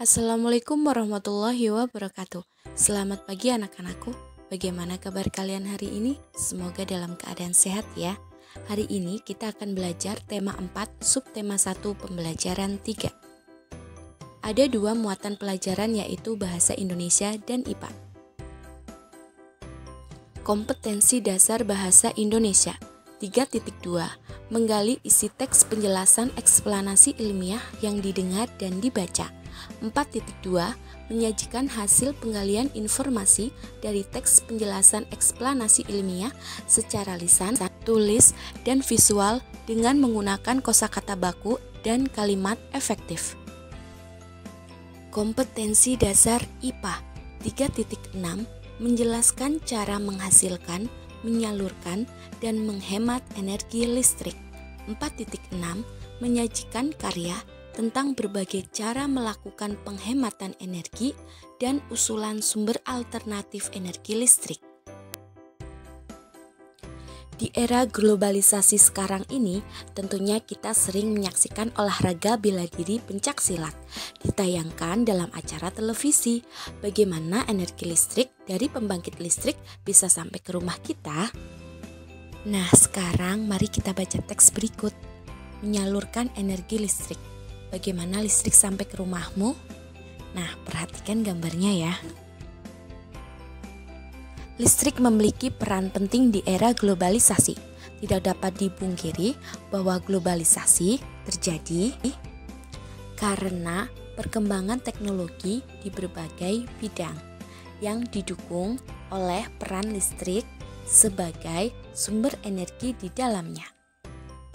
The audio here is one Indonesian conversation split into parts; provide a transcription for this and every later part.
Assalamualaikum warahmatullahi wabarakatuh. Selamat pagi anak-anakku. Bagaimana kabar kalian hari ini? Semoga dalam keadaan sehat ya. Hari ini kita akan belajar tema 4, subtema 1, pembelajaran 3. Ada dua muatan pelajaran yaitu Bahasa Indonesia dan IPA. Kompetensi dasar Bahasa Indonesia 3.2. Menggali isi teks penjelasan eksplanasi ilmiah yang didengar dan dibaca. 4.2. Menyajikan hasil penggalian informasi dari teks penjelasan eksplanasi ilmiah secara lisan, tulis, dan visual dengan menggunakan kosakata baku dan kalimat efektif. Kompetensi dasar IPA 3.6. Menjelaskan cara menghasilkan, menyalurkan, dan menghemat energi listrik. 4.6. Menyajikan karya tentang berbagai cara melakukan penghematan energi dan usulan sumber alternatif energi listrik. Di era globalisasi sekarang ini, tentunya kita sering menyaksikan olahraga bela diri pencaksilat ditayangkan dalam acara televisi. Bagaimana energi listrik dari pembangkit listrik bisa sampai ke rumah kita? Nah, sekarang mari kita baca teks berikut. Menyalurkan energi listrik. Bagaimana listrik sampai ke rumahmu? Nah, perhatikan gambarnya ya. Listrik memiliki peran penting di era globalisasi. Tidak dapat dipungkiri bahwa globalisasi terjadi karena perkembangan teknologi di berbagai bidang yang didukung oleh peran listrik sebagai sumber energi di dalamnya.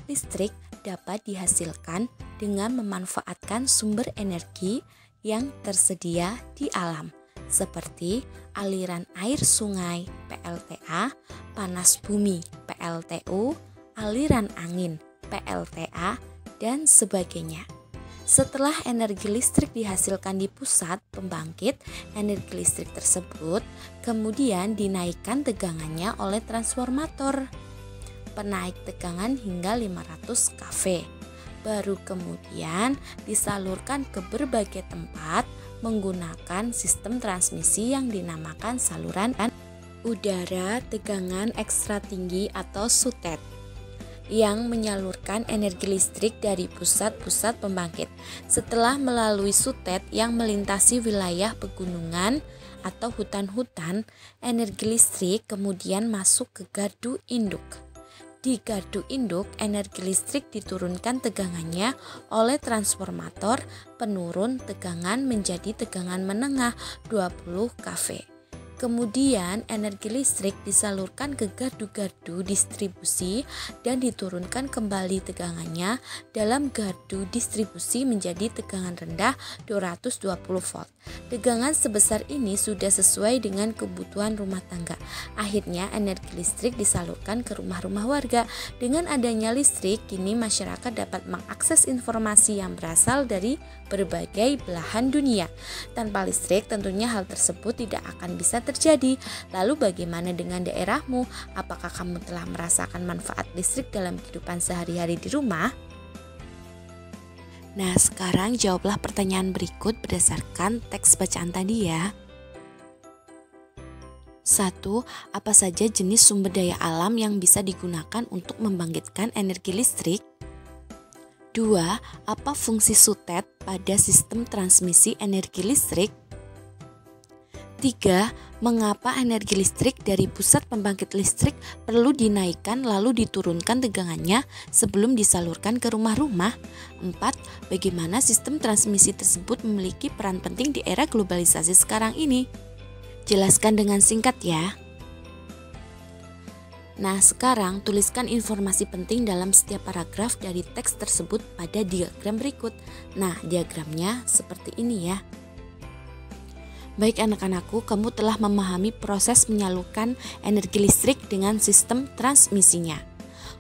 Listrik dapat dihasilkan dengan memanfaatkan sumber energi yang tersedia di alam, seperti aliran air sungai (PLTA), panas bumi (PLTU), aliran angin (PLTA), dan sebagainya. Setelah energi listrik dihasilkan di pusat pembangkit, energi listrik tersebut kemudian dinaikkan tegangannya oleh transformator penaik tegangan hingga 500 kV. Baru kemudian disalurkan ke berbagai tempat menggunakan sistem transmisi yang dinamakan saluran udara tegangan ekstra tinggi atau SUTET yang menyalurkan energi listrik dari pusat-pusat pembangkit. Setelah melalui SUTET yang melintasi wilayah pegunungan atau hutan-hutan, energi listrik kemudian masuk ke gardu induk. Di gardu induk, energi listrik diturunkan tegangannya oleh transformator penurun tegangan menjadi tegangan menengah 20 kV. Kemudian energi listrik disalurkan ke gardu-gardu distribusi dan diturunkan kembali tegangannya dalam gardu distribusi menjadi tegangan rendah 220 volt. Tegangan sebesar ini sudah sesuai dengan kebutuhan rumah tangga. Akhirnya energi listrik disalurkan ke rumah-rumah warga. Dengan adanya listrik, kini masyarakat dapat mengakses informasi yang berasal dari berbagai belahan dunia. Tanpa listrik tentunya hal tersebut tidak akan bisa terjadi. Lalu bagaimana dengan daerahmu? Apakah kamu telah merasakan manfaat listrik dalam kehidupan sehari-hari di rumah? Nah, sekarang jawablah pertanyaan berikut berdasarkan teks bacaan tadi ya. 1. Apa saja jenis sumber daya alam yang bisa digunakan untuk membangkitkan energi listrik? 2. Apa fungsi SUTET pada sistem transmisi energi listrik? 3. Mengapa energi listrik dari pusat pembangkit listrik perlu dinaikkan lalu diturunkan tegangannya sebelum disalurkan ke rumah-rumah? 4. Bagaimana sistem transmisi tersebut memiliki peran penting di era globalisasi sekarang ini? Jelaskan dengan singkat ya. Nah, sekarang tuliskan informasi penting dalam setiap paragraf dari teks tersebut pada diagram berikut. Nah, diagramnya seperti ini ya. Baik anak-anakku, kamu telah memahami proses menyalurkan energi listrik dengan sistem transmisinya.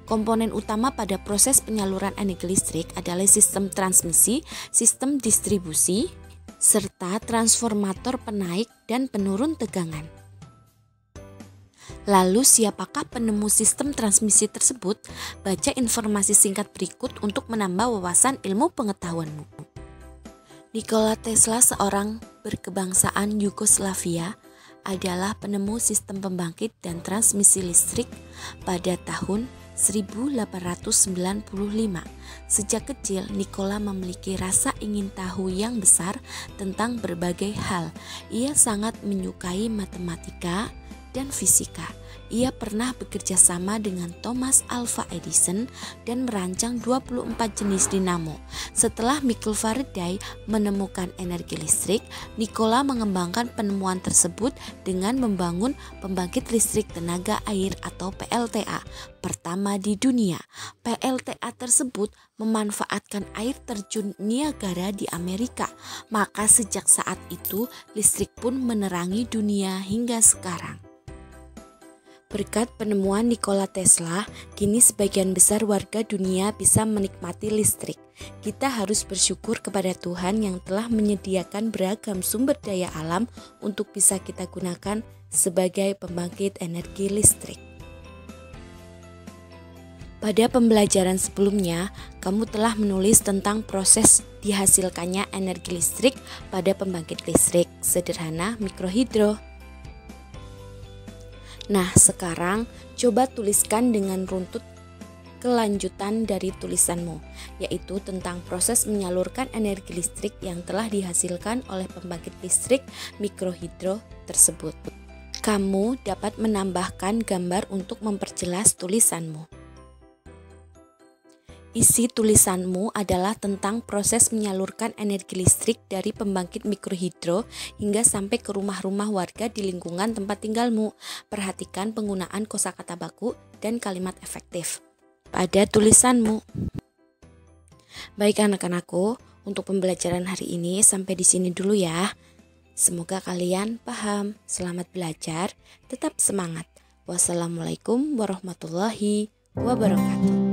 Komponen utama pada proses penyaluran energi listrik adalah sistem transmisi, sistem distribusi, serta transformator penaik dan penurun tegangan. Lalu siapakah penemu sistem transmisi tersebut? Baca informasi singkat berikut untuk menambah wawasan ilmu pengetahuanmu. Nikola Tesla, seorang berkebangsaan Yugoslavia, adalah penemu sistem pembangkit dan transmisi listrik pada tahun 1895. Sejak kecil, Nikola memiliki rasa ingin tahu yang besar tentang berbagai hal. Ia sangat menyukai matematika dan fisika. Ia pernah bekerja sama dengan Thomas Alva Edison dan merancang 24 jenis dinamo. Setelah Michael Faraday menemukan energi listrik, Nikola mengembangkan penemuan tersebut dengan membangun pembangkit listrik tenaga air atau PLTA pertama di dunia. PLTA tersebut memanfaatkan air terjun Niagara di Amerika. Maka sejak saat itu listrik pun menerangi dunia hingga sekarang. Berkat penemuan Nikola Tesla, kini sebagian besar warga dunia bisa menikmati listrik. Kita harus bersyukur kepada Tuhan yang telah menyediakan beragam sumber daya alam untuk bisa kita gunakan sebagai pembangkit energi listrik. Pada pembelajaran sebelumnya, kamu telah menulis tentang proses dihasilkannya energi listrik pada pembangkit listrik sederhana mikrohidro. Nah, sekarang coba tuliskan dengan runtut kelanjutan dari tulisanmu, yaitu tentang proses menyalurkan energi listrik yang telah dihasilkan oleh pembangkit listrik mikrohidro tersebut. Kamu dapat menambahkan gambar untuk memperjelas tulisanmu. Isi tulisanmu adalah tentang proses menyalurkan energi listrik dari pembangkit mikrohidro hingga sampai ke rumah-rumah warga di lingkungan tempat tinggalmu. Perhatikan penggunaan kosakata baku dan kalimat efektif pada tulisanmu. Baik anak-anakku, untuk pembelajaran hari ini sampai di sini dulu ya. Semoga kalian paham. Selamat belajar, tetap semangat. Wassalamualaikum warahmatullahi wabarakatuh.